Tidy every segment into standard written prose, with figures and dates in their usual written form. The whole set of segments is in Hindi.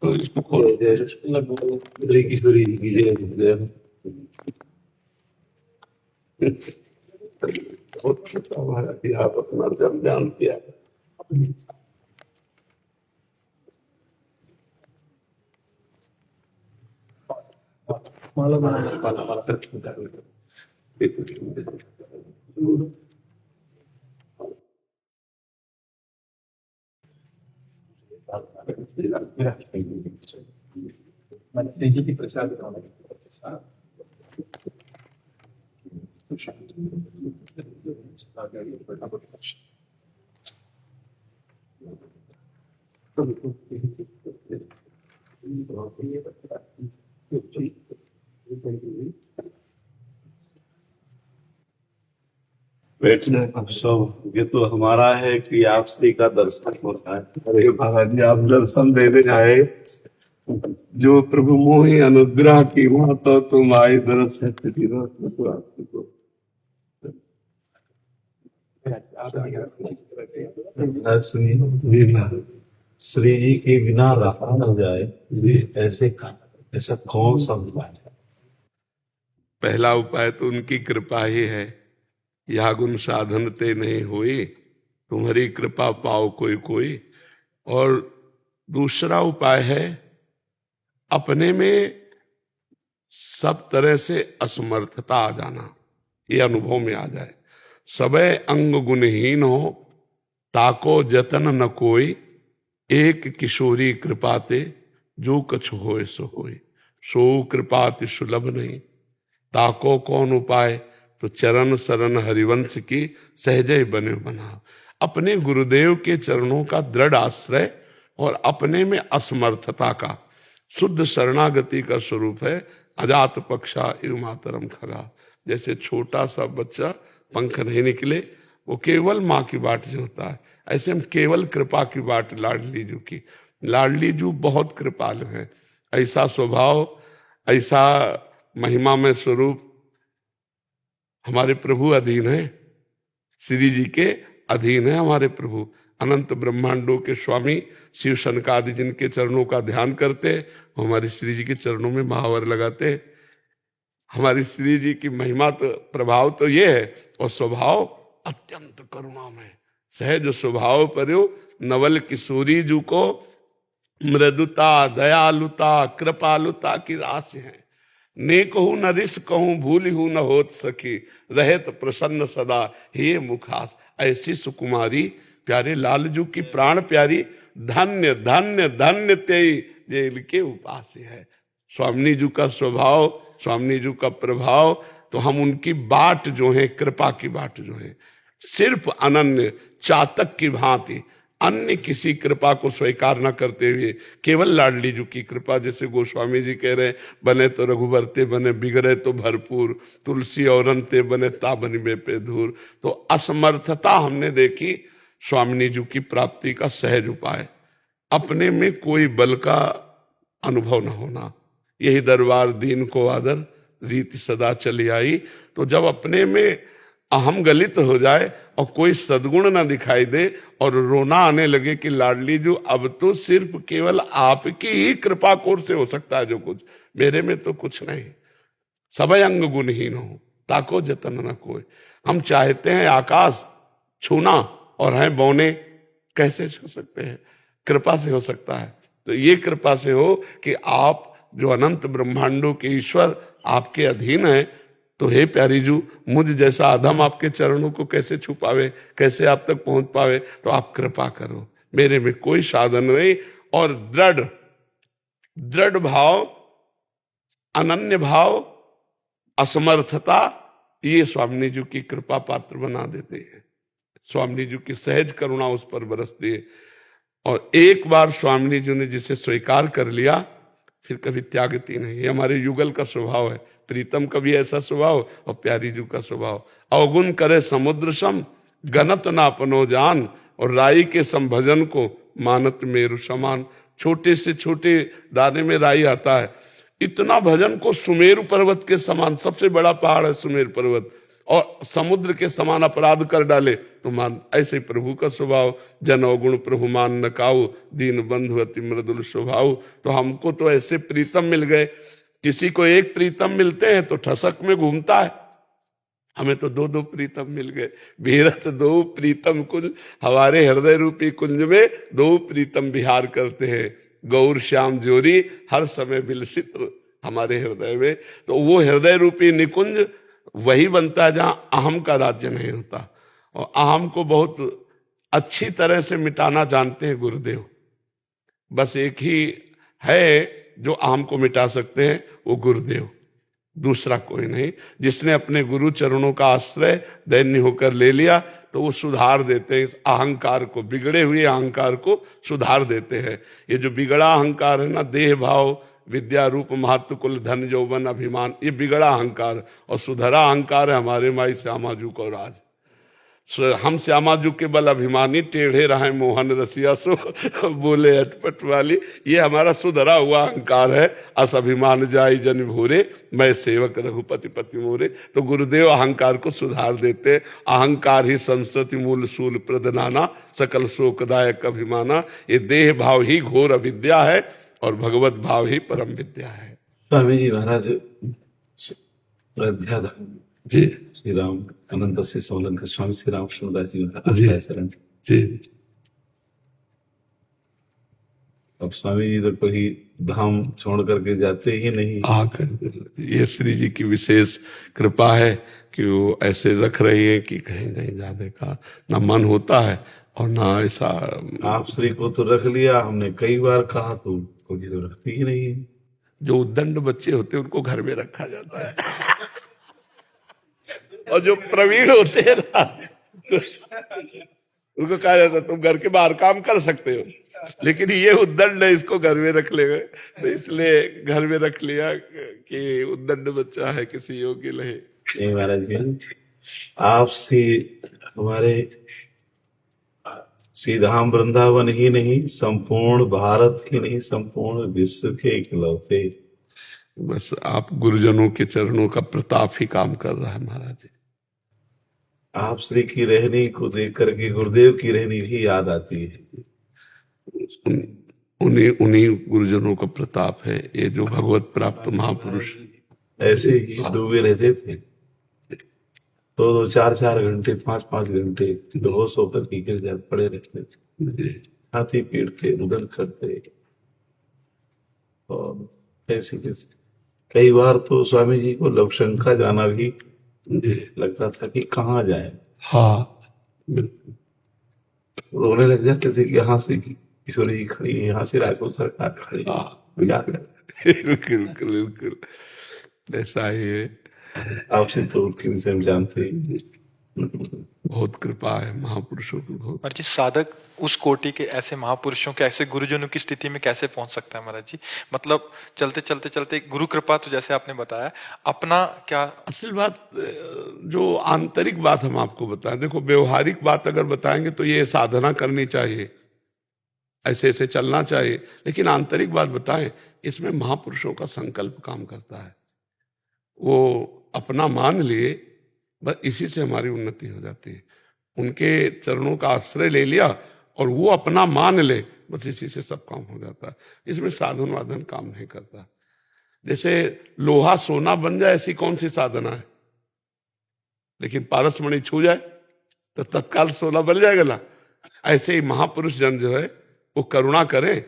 तो इसको खोलो। किशोरी की जय। आप अपना जब ध्यान किया माला जी की प्रसाद बैठना सब ये तो हमारा है कि आप श्री का दर्शन होता है। अरे महाराज जी आप दर्शन देने आए, जो प्रभु मोहि अनुग्रह की वहां तो तुम आए दर्शन श्री जी के बिना रहा न जाए, ऐसा कौन सा उपाय है? पहला उपाय तो उनकी कृपा ही है। या गुण साधन ते नहीं हुई, तुम्हारी कृपा पाओ कोई कोई। और दूसरा उपाय है अपने में सब तरह से असमर्थता आ जाना, ये अनुभव में आ जाए। सबे अंग गुणहीन हो, ताको जतन न कोई। एक किशोरी कृपाते, जो कछ होए सो होए। सो कृपाति सुलभ नहीं, ताको कौन उपाय। तो चरण शरण हरिवंश की, सहजय बने बना। अपने गुरुदेव के चरणों का दृढ़ आश्रय और अपने में असमर्थता का शुद्ध शरणागति का स्वरूप है अजात पक्षा इव मातरम खगा। जैसे छोटा सा बच्चा पंख नहीं निकले, वो केवल माँ की बाट जो होता है, ऐसे हम केवल कृपा की बाट लाडली जू की। लाडली जू बहुत कृपालु है, ऐसा स्वभाव, ऐसा महिमा में स्वरूप हमारे प्रभु अधीन है। श्री जी के अधीन है हमारे प्रभु। अनंत ब्रह्मांडों के स्वामी शिव शनकादि जिनके चरणों का ध्यान करते, हमारे श्री जी के चरणों में महावर लगाते। हमारी श्री जी की महिमा तो प्रभाव तो ये है, और स्वभाव अत्यंत करुणामय सहज स्वभाव पर्यो। नवल किशोरी जू को मृदुता दयालुता कृपालुता की रास है। ने कहूं न रिस कहूं, भूली हूं न होत सकी, रहत प्रसन्न सदा हे मुखास। ऐसी सुकुमारी प्यारे लालजू की प्राण प्यारी, धन्य धन्य धन्य तेई जेल के उपास है। स्वामी जी का स्वभाव, स्वामी जी का प्रभाव, तो हम उनकी बाट जो है, कृपा की बाट जो है, सिर्फ अनन्य चातक की भांति अन्य किसी कृपा को स्वीकार न करते हुए केवल लाडली जी की कृपा। जैसे गोस्वामी जी कह रहे, बने तो रघुबर ते बने, बिगड़े तो भरपूर, तुलसी और ते बने ता बनी बेपे धूर। तो असमर्थता हमने देखी स्वामिनी जी की प्राप्ति का सहज उपाय, अपने में कोई बल का अनुभव न होना। यही दरबार दीन को आदर, रीति सदा चली आई। तो जब अपने में अहम गलित हो जाए और कोई सद्गुण ना दिखाई दे और रोना आने लगे कि लाडली जो अब तो सिर्फ केवल आपकी ही कृपा कोर से हो सकता है जो कुछ, मेरे में तो कुछ नहीं। सबय अंग गुणहीन हो, ताको जतन न कोई। हम चाहते हैं आकाश छूना और हैं बौने, कैसे छू सकते हैं? कृपा से हो सकता है। तो ये कृपा से हो कि आप जो अनंत ब्रह्मांडों के ईश्वर आपके अधीन है। तो हे प्यारी जू, मुझ जैसा अधम आपके चरणों को कैसे छू पावे, कैसे आप तक पहुंच पावे? तो आप कृपा करो, मेरे में कोई साधन नहीं। और दृढ़ भाव, अनन्य भाव, असमर्थता, ये स्वामी जी की कृपा पात्र बना देते हैं। स्वामी जी की सहज करुणा उस पर बरसती है। और एक बार स्वामी जी ने जिसे स्वीकार कर लिया, फिर कभी त्यागती नहीं। ये हमारे युगल का स्वभाव है। प्रीतम का भी ऐसा स्वभाव और प्यारी जी का स्वभाव। अवगुण करे समुद्र सम, गनत ना अपनो जान। और राई के सम भजन को मानत मेरु समान। छोटे से छोटे दाने में राई आता है, इतना भजन को सुमेरु पर्वत के समान, सबसे बड़ा पहाड़ है सुमेरु पर्वत, और समुद्र के समान अपराध कर डाले तो मान। ऐसे प्रभु का स्वभाव, जन अवगुण प्रभु मान न काऊ, दीन बंधु अति मृदुल स्वभाव। तो हमको तो ऐसे प्रीतम मिल गए। किसी को एक प्रीतम मिलते हैं तो ठसक में घूमता है, हमें तो दो दो प्रीतम मिल गए। बीरत दो प्रीतम कुंज, हमारे हृदय रूपी कुंज में दो प्रीतम विहार करते हैं। गौर श्याम जोरी हर समय विलसित हमारे हृदय में। तो वो हृदय रूपी निकुंज वही बनता है जहां अहम का राज्य नहीं होता। और अहम को बहुत अच्छी तरह से मिटाना जानते हैं गुरुदेव। बस एक ही है जो अहम को मिटा सकते हैं, वो गुरुदेव, दूसरा कोई नहीं। जिसने अपने गुरु चरणों का आश्रय दैन्य होकर ले लिया तो वो सुधार देते हैं इस अहंकार को, बिगड़े हुए अहंकार को सुधार देते हैं। ये जो बिगड़ा अहंकार है ना, देह भाव विद्या रूप महत्व कुल धन यौवन अभिमान, ये बिगड़ा अहंकार। और सुधरा अहंकार है हमारे माई श्यामाजू को राज। हम श्यामाजू के बल अभिमानी, टेढ़े रहे मोहन रसिया सो बोले अटपट वाली। ये हमारा सुधरा हुआ अहंकार है। अस अभिमान जाई जन भूरे, मैं सेवक रघुपति पति मोरे। तो गुरुदेव अहंकार को सुधार देते। अहंकार ही संस्कृति मूल सूल प्रदनाना, सकल शोकदायक अभिमाना। ये देह भाव ही घोर अविद्या है और भगवत भाव ही परम विद्या है। स्वामी जी महाराज अध्यात्म जी श्री राम अनंत से सोलंकर स्वामी श्री रामकृष्णदास जी महाराज शरण जी। अब स्वामी जी तो कोई धाम छोड़ करके जाते ही नहीं। आकर ये श्री जी की विशेष कृपा है कि वो ऐसे रख रही है कि कहीं कहीं जाने का ना मन होता है और ना ऐसा। आप श्री को तो रख लिया, हमने कई बार कहा तो कोई तो रखती ही नहीं है। जो उद्दंड बच्चे होते हैं उनको घर में रखा जाता है और जो प्रवीण होते हैं ना उनको कहा जाता है तुम घर के बाहर काम कर सकते हो, लेकिन ये उद्दंड है, इसको घर में रख लेंगे। तो इसलिए घर में रख लिया कि उद्दंड बच्चा है, किसी योग्य नहीं। नहीं महाराज जी, आपसे हमारे श्री धाम वृंदावन ही नहीं, संपूर्ण भारत के नहीं, संपूर्ण विश्व के इकलौते। बस आप गुरुजनों के चरणों का प्रताप ही काम कर रहा है महाराज जी। आप श्री की रहनी को देख करके गुरुदेव की रहनी भी याद आती है। उन्हीं गुरुजनों का प्रताप है ये, जो भगवत प्राप्त महापुरुष ऐसे ही डूबे रहते थे, दो दो चार चार घंटे, पांच पांच घंटे बेहोश होकर की गिर जाते पड़े रहते थे, छाती पीटते, रुदन करते। और ऐसे कई बार तो स्वामी जी को लवशंका जाना भी लगता था कि कहाँ जाए। हाँ, रोने लग जाते थे कि यहाँ से किशोरी जी खड़ी है, यहाँ से राजपूत सरकार खड़ी है, बिल्कुल बिल्कुल बिल्कुल ऐसा ही है। आपसे तो उनके विषय में जानते ही। बहुत कृपा है महापुरुषों की बहुत। महाराज जी, साधक उस कोटि के ऐसे महापुरुषों के, ऐसे गुरुजनों की स्थिति में कैसे पहुंच सकता है महाराज जी? मतलब चलते चलते चलते गुरु कृपा, तो जैसे आपने बताया, अपना क्या असल बात, जो आंतरिक बात हम आपको बताएं, देखो व्यवहारिक बात अगर बताएंगे तो ये साधना करनी चाहिए, ऐसे ऐसे चलना चाहिए, लेकिन आंतरिक बात बताएं, इसमें महापुरुषों का संकल्प काम करता है। वो अपना मान लिए, बस इसी से हमारी उन्नति हो जाती है। उनके चरणों का आश्रय ले लिया और वो अपना मान ले, बस इसी से सब काम हो जाता है। इसमें साधन वाधन काम नहीं करता। जैसे लोहा सोना बन जाए, ऐसी कौन सी साधना है? लेकिन पारसमणि छू जाए तो तत्काल सोना बन जाएगा ना। ऐसे ही महापुरुष जन जो है वो करुणा करें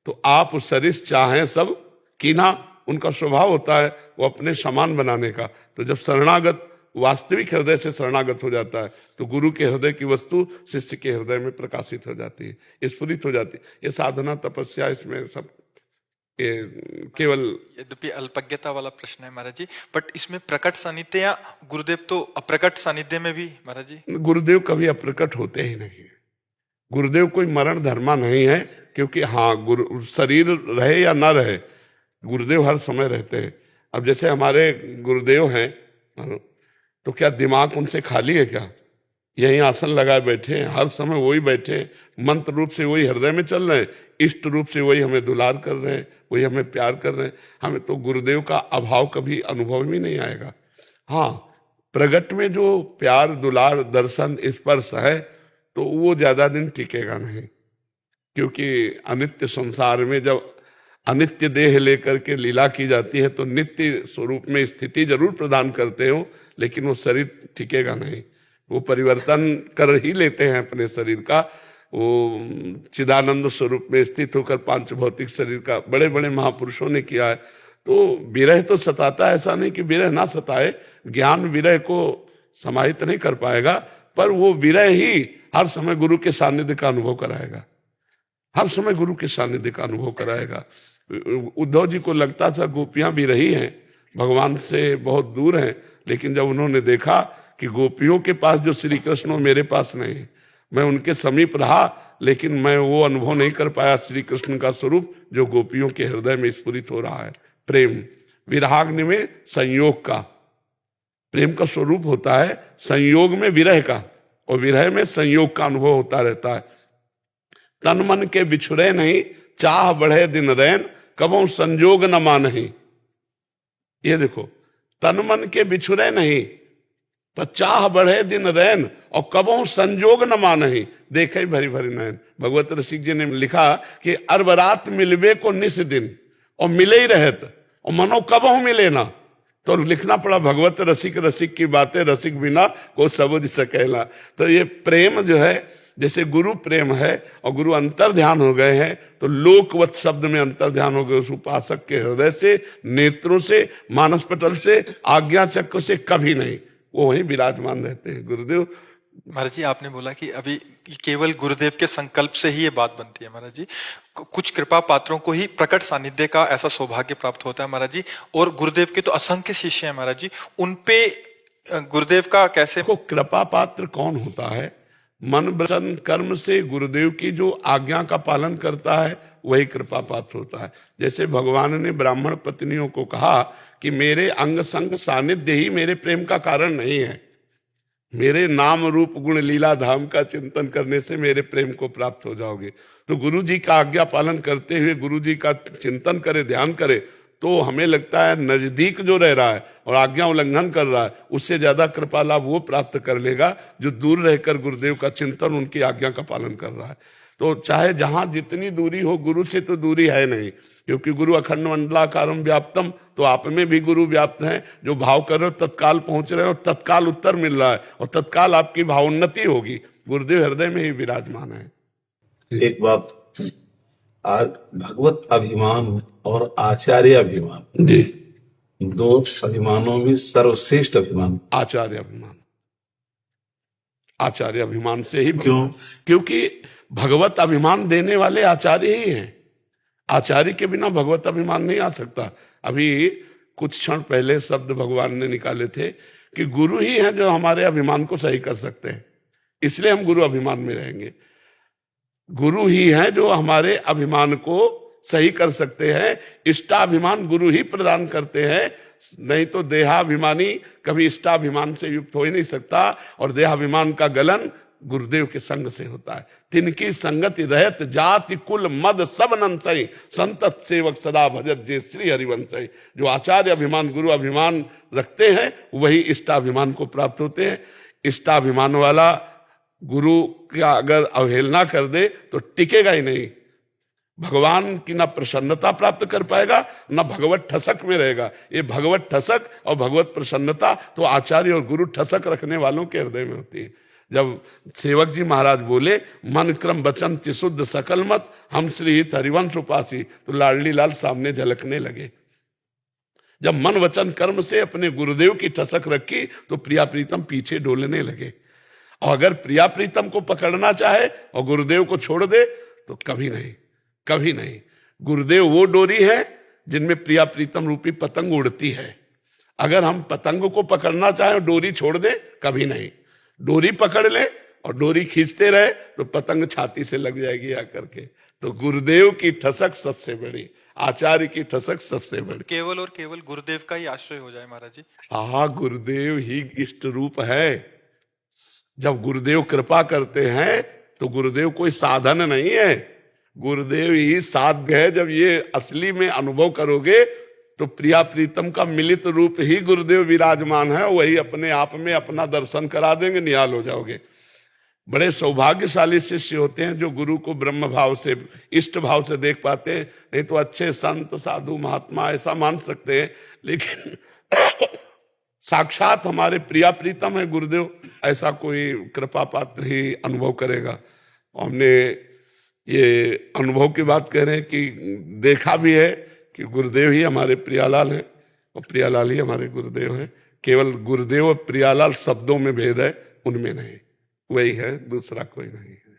तो आप सरिस चाहें सब कीना, उनका स्वभाव होता है वो अपने समान बनाने का। तो जब शरणागत वास्तविक हृदय से शरणागत हो जाता है तो गुरु के हृदय की वस्तु शिष्य के हृदय में प्रकाशित हो जाती है, स्फुरित हो जाती है। ये साधना तपस्या, इसमें सब केवल, यद्यपि अल्पज्ञता वाला प्रश्न है महाराज जी, बट इसमें प्रकट सानिध्य या गुरुदेव तो अप्रकट सानिध्य में भी महाराज जी? गुरुदेव कभी अप्रकट होते ही नहीं। गुरुदेव कोई मरण धर्मा नहीं है, क्योंकि हाँ गुरु शरीर रहे या ना रहे, गुरुदेव हर समय रहते हैं। अब जैसे हमारे गुरुदेव हैं तो क्या दिमाग उनसे खाली है क्या? यही आसन लगाए बैठे हैं, हर समय वही बैठे हैं, मंत्र रूप से वही हृदय में चल रहे हैं, इष्ट रूप से वही हमें दुलार कर रहे हैं, वही हमें प्यार कर रहे हैं। हमें तो गुरुदेव का अभाव कभी अनुभव ही नहीं आएगा। हाँ, प्रगट में जो प्यार दुलार दर्शन स्पर्श है तो वो ज्यादा दिन टिकेगा नहीं, क्योंकि अनित्य संसार में जब अनित्य देह लेकर के लीला की जाती है तो नित्य स्वरूप में स्थिति जरूर प्रदान करते हो, लेकिन वो शरीर टिकेगा नहीं। वो परिवर्तन कर ही लेते हैं अपने शरीर का, वो चिदानंद स्वरूप में स्थित होकर पांच भौतिक शरीर का बड़े बड़े महापुरुषों ने किया है। तो विरह तो सताता है, ऐसा नहीं कि विरह ना सताए, ज्ञान विरह को समाहित नहीं कर पाएगा, पर वो विरह ही हर समय गुरु के सानिध्य का अनुभव कराएगा, हर समय गुरु के सानिध्य का अनुभव कराएगा। उद्धव जी को लगता था गोपियां भी रही हैं, भगवान से बहुत दूर हैं, लेकिन जब उन्होंने देखा कि गोपियों के पास जो श्री कृष्ण मेरे पास नहीं, मैं उनके समीप रहा लेकिन मैं वो अनुभव नहीं कर पाया श्री कृष्ण का स्वरूप जो गोपियों के हृदय में स्फुरित हो रहा है। प्रेम विराग्नि में संयोग का, प्रेम का स्वरूप होता है संयोग में विरह का, और विरह में संयोग का अनुभव होता रहता है। तन मन के बिछुरे नहीं, चाह बढ़े दिन रैन, कबहू संजोग न मानही। ये देखो, तन मन के बिछुरे नहीं, पर चाह बढ़े दिन रैन, और कबहू संजोग न मानही, देखे भरी भरी नैन। भगवत रसिक जी ने लिखा कि अरबरात मिलबे को निस दिन, और मिले ही रहत, और मनो कबहू मिले ना। तो लिखना पड़ा भगवत रसिक रसिक की बातें रसिक बिना को सबुझ सकेला। तो ये प्रेम जो है, जैसे गुरु प्रेम है और गुरु अंतर ध्यान हो गए हैं, तो लोकवत शब्द में अंतर ध्यान हो गए उस उपासक के हृदय से, नेत्रों से, मानस पटल से, आज्ञा चक्र से कभी नहीं, वो वहीं विराजमान रहते हैं गुरुदेव। महाराज जी, आपने बोला कि अभी केवल गुरुदेव के संकल्प से ही ये बात बनती है महाराज जी, कुछ कृपा पात्रों को ही प्रकट सानिध्य का ऐसा सौभाग्य प्राप्त होता है महाराज जी, और गुरुदेव के तो असंख्य शिष्य हैं महाराज जी, उनपे गुरुदेव का कैसे? को कृपा पात्र कौन होता है? मन वचन कर्म से गुरुदेव की जो आज्ञा का पालन करता है वही कृपा पात्र होता है। जैसे भगवान ने ब्राह्मण पत्नियों को कहा कि मेरे अंग संग सानिध्य ही मेरे प्रेम का कारण नहीं है, मेरे नाम रूप गुण लीला धाम का चिंतन करने से मेरे प्रेम को प्राप्त हो जाओगे। तो गुरु जी का आज्ञा पालन करते हुए गुरु जी का चिंतन करे, ध्यान करे, तो हमें लगता है नजदीक जो रह रहा है और आज्ञा उल्लंघन कर रहा है, उससे ज्यादा कृपा लाभ वो प्राप्त कर लेगा जो दूर रहकर गुरुदेव का चिंतन, उनकी आज्ञा का पालन कर रहा है। तो चाहे जहां जितनी दूरी हो, गुरु से तो दूरी है नहीं, क्योंकि गुरु अखंड मंडलाकारम व्याप्तम, तो आप में भी गुरु व्याप्त हैं। जो भाव कर रहे हो तत्काल पहुंच रहे हो, तत्काल उत्तर मिल रहा है, और तत्काल आपकी भावोन्नति होगी। गुरुदेव हृदय में ही विराजमान है। एक बात, आज भगवत अभिमान और आचार्य अभिमान जी, दो अभिमानों में सर्वश्रेष्ठ अभिमान आचार्य अभिमान। आचार्य अभिमान से ही, क्यों? क्योंकि भगवत अभिमान देने वाले आचार्य ही हैं। आचार्य के बिना भगवत अभिमान नहीं आ सकता। अभी कुछ क्षण पहले शब्द भगवान ने निकाले थे कि गुरु ही हैं जो हमारे अभिमान को सही कर सकते हैं, इसलिए हम गुरु अभिमान में रहेंगे। गुरु ही हैं जो हमारे अभिमान को सही कर सकते हैं, इष्टाभिमान गुरु ही प्रदान करते हैं, नहीं तो देहाभिमानी कभी इष्टाभिमान से युक्त हो ही नहीं सकता। और देहाभिमान का गलन गुरुदेव के संग से होता है। तिनकी संगति रहत जाति कुल मद सब नंसई, संतत सेवक सदा भजत जे श्री हरिवंशई। जो आचार्य अभिमान गुरु अभिमान रखते हैं वही इष्टाभिमान को प्राप्त होते हैं। इष्टाभिमान वाला गुरु का अगर अवहेलना कर दे तो टिकेगा ही नहीं, भगवान की ना प्रसन्नता प्राप्त कर पाएगा, ना भगवत ठसक में रहेगा। ये भगवत ठसक और भगवत प्रसन्नता तो आचार्य और गुरु ठसक रखने वालों के हृदय में होती है। जब सेवक जी महाराज बोले मन क्रम वचन तिशुद्ध सकल मत, हम श्री हरिवंश उपासी, तो लाडली लाल सामने झलकने लगे। जब मन वचन कर्म से अपने गुरुदेव की ठसक रखी तो प्रिया प्रीतम पीछे डोलने लगे। और अगर प्रिया प्रीतम को पकड़ना चाहे और गुरुदेव को छोड़ दे तो कभी नहीं, कभी नहीं। गुरुदेव वो डोरी है जिनमें प्रिया प्रीतम रूपी पतंग उड़ती है। अगर हम पतंग को पकड़ना चाहें और डोरी छोड़ दे, कभी नहीं। डोरी पकड़ ले और डोरी खींचते रहे तो पतंग छाती से लग जाएगी आकर के। तो गुरुदेव की ठसक सबसे बड़ी, आचार्य की ठसक सबसे बड़ी। केवल और केवल गुरुदेव का ही आश्रय हो जाए महाराज जी। हाँ, गुरुदेव ही इष्ट रूप है। जब गुरुदेव कृपा करते हैं तो गुरुदेव कोई साधन नहीं है, गुरुदेव ही साध्य है। जब ये असली में अनुभव करोगे तो प्रिया प्रीतम का मिलित रूप ही गुरुदेव विराजमान है, वही अपने आप में अपना दर्शन करा देंगे, निहाल हो जाओगे। बड़े सौभाग्यशाली शिष्य होते हैं जो गुरु को ब्रह्म भाव से, इष्ट भाव से देख पाते हैं। नहीं तो अच्छे संत साधु महात्मा ऐसा मान सकते हैं, लेकिन साक्षात हमारे प्रिया प्रीतम है गुरुदेव, ऐसा कोई कृपा पात्र ही अनुभव करेगा। हमने ये अनुभव की बात कह रहे हैं कि देखा भी है कि गुरुदेव ही हमारे प्रियालाल हैं और प्रियालाल ही हमारे गुरुदेव हैं। केवल गुरुदेव और प्रियालाल शब्दों में भेद है, उनमें नहीं, वही है, दूसरा कोई नहीं है।